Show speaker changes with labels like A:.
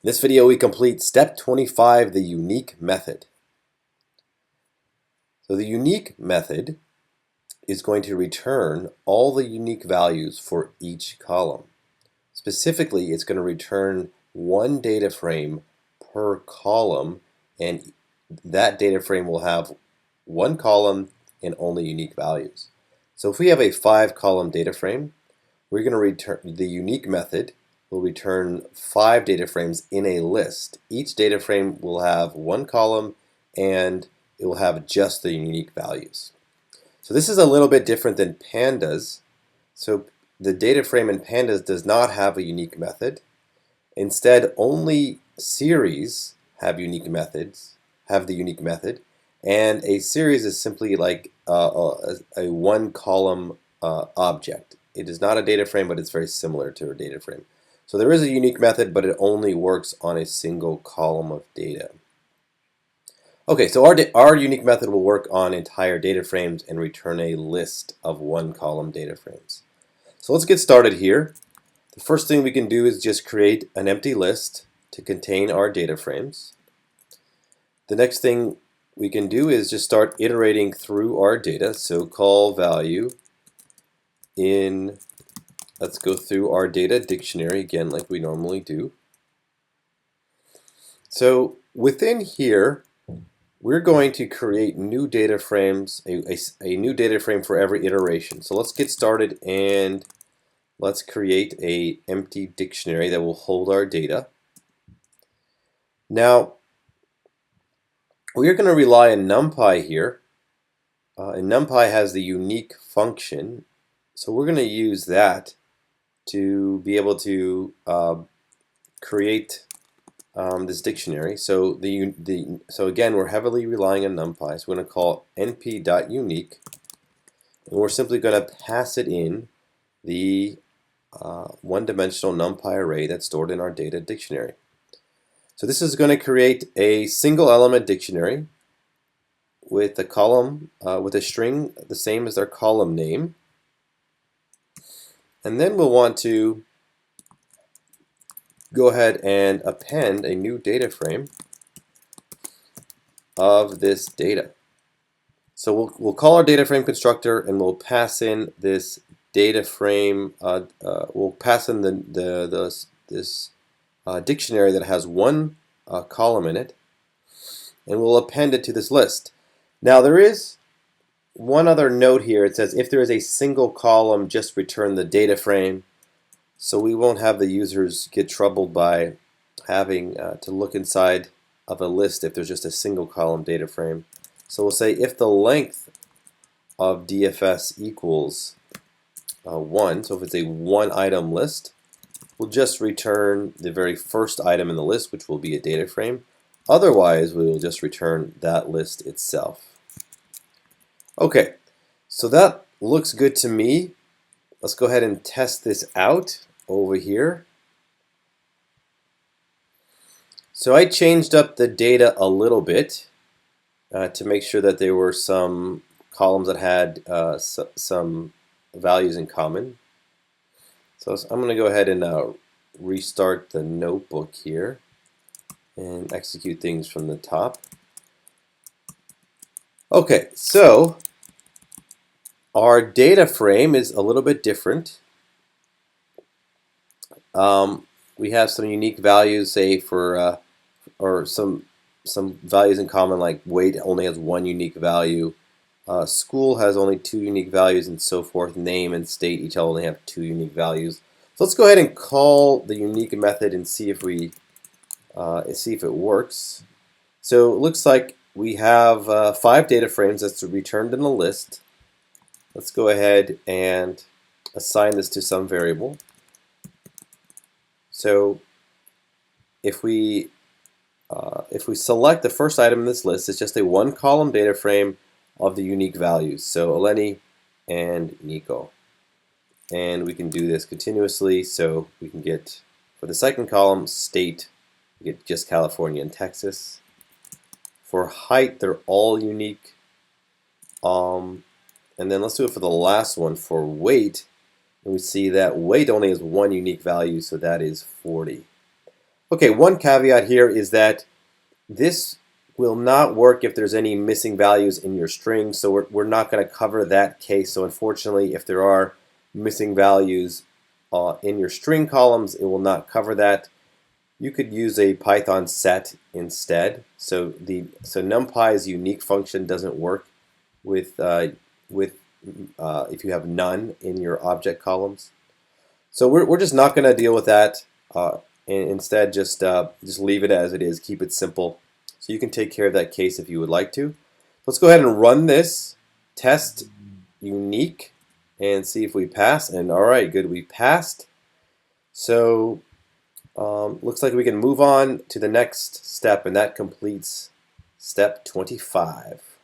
A: In this video, we complete step 25, the unique method. So the unique method is going to return all the unique values for each column. Specifically, it's going to return one data frame per column, and that data frame will have one column and only unique values. So if we have a 5-column data frame, we're going to return the unique method will return 5 data frames in a list. Each data frame will have one column and it will have just the unique values. So this is a little bit different than pandas. So the data frame in pandas does not have a unique method. Instead, only series have the unique method, and a series is simply like a one-column object. It is not a data frame, but it's very similar to a data frame. So there is a unique method, but it only works on a single column of data. Okay, so our unique method will work on entire data frames and return a list of one-column data frames. So let's get started here. The first thing we can do is just create an empty list to contain our data frames. The next thing we can do is just start iterating through our data. So call value in, let's go through our data dictionary again like we normally do. So within here, we're going to create new data frames, a new data frame for every iteration. So let's get started and let's create an empty dictionary that will hold our data. Now, we are going to rely on NumPy here. And NumPy has the unique function. So we're going to use that to be able to create this dictionary. So so again, we're heavily relying on NumPy. So we're going to call np.unique, and we're simply going to pass it in the one-dimensional NumPy array that's stored in our data dictionary. So this is going to create a single element dictionary with a column, with a string the same as their column name. And then we'll want to go ahead and append a new data frame of this data. So we'll call our data frame constructor and we'll pass in this data frame, we'll pass in this dictionary that has one column in it, and we'll append it to this list. Now there is one other note here. It says if there is a single column, just return the data frame. So we won't have the users get troubled by having to look inside of a list if there's just a single column data frame. So we'll say if the length of DFS equals 1, so if it's a one-item list, we'll just return the very first item in the list, which will be a data frame. Otherwise, we will just return that list itself. Okay, so that looks good to me. Let's go ahead and test this out over here. So I changed up the data a little bit to make sure that there were some columns that had some values in common. So I'm going to go ahead and restart the notebook here and execute things from the top. Okay, so our data frame is a little bit different. We have some unique values, say for or some values in common, like weight only has one unique value. School has only 2 unique values, and so forth. Name and state each only have 2 unique values. So let's go ahead and call the unique method and see if it works. So it looks like we have 5 data frames that's returned in a list. Let's go ahead and assign this to some variable. So if we select the first item in this list, it's just a one-column data frame of the unique values. So Eleni and Nico. And we can do this continuously, so we can get, for the second column, state, we get just California and Texas. For height, they're all unique. And then let's do it for the last one, for weight. And we see that weight only has one unique value, so that is 40. Okay, one caveat here is that this will not work if there's any missing values in your string, so we're not going to cover that case. So unfortunately, if there are missing values in your string columns, it will not cover that. You could use a Python set instead. So NumPy's unique function doesn't work with if you have none in your object columns. So we're just not going to deal with that. And instead, just leave it as it is. Keep it simple. So you can take care of that case if you would like to. Let's go ahead and run this test unique and see if we pass. And all right, good, we passed. So looks like we can move on to the next step, and that completes step 25.